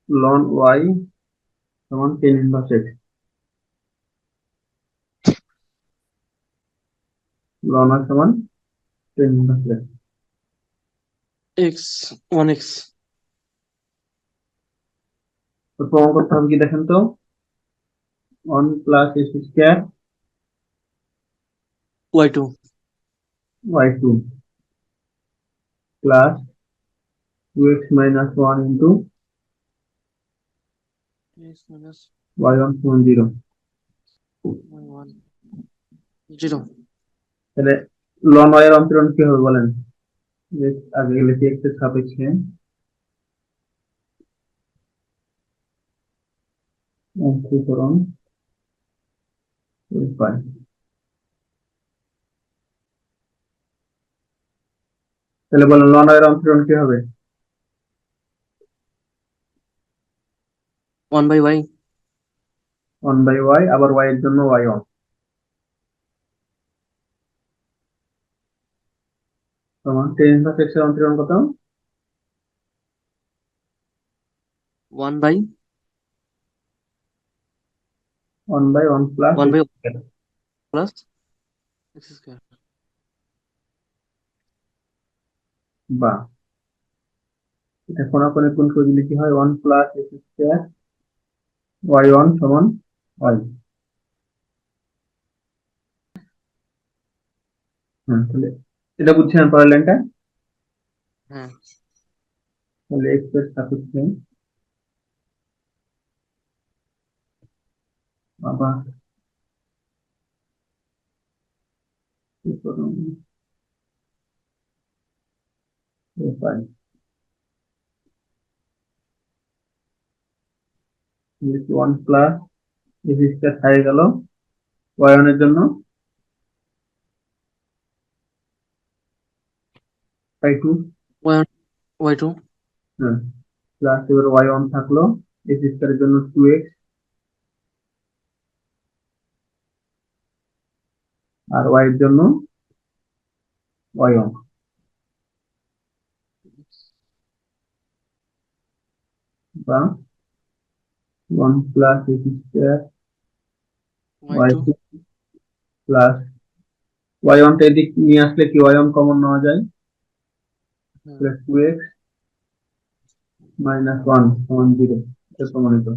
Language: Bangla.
ln y সমান tan inverse x। ln y সমান tan inverse x। x 1x তো প্রমাণ করতে হবে কি দেখেন তো, 1 plus x square y2 y2 plus 2x minus 1 into x minus y1 সমান 0। y1 0 তাহলে ln y এর অন্তরণ কি হবে বলেন? আগে লিখি x এর সাপেক্ষে অন্তরণ পাই। তাহলে বলেন ln y এর অন্তরণ কি হবে? 1/y 1/y, আবার y এর জন্য y1 সমান tan ইনভার্স x এর অন্তরণ কত? 1/1 1/1 plus x by square. plus x square বা এটা কোনাকুনি কোণ করলে কি হয়? 1 প্লাস x স্কয়ার y1 সমান y। তাহলে এটা বুঝছেন পরের লাইনটা? হ্যাঁ তাহলে x এর সাপেক্ষে আবার কি করুন পাই 1 প্লাস x স্কয়ার হয়ে গেল y1 এর জন্য y2। y1 y2 হ্যাঁ, প্লাস এবার y1 থাকলো x স্কয়ারের জন্য 2x আর y এর জন্য y1 বা 1 plus x square y2 y2 plus y1 টা এদিক নিয়ে আসলে কি y1 কমন নেওয়া যায়, হ্যাঁ প্লাস 2x মাইনাস 1 সমান 0। এটা প্রমাণিত।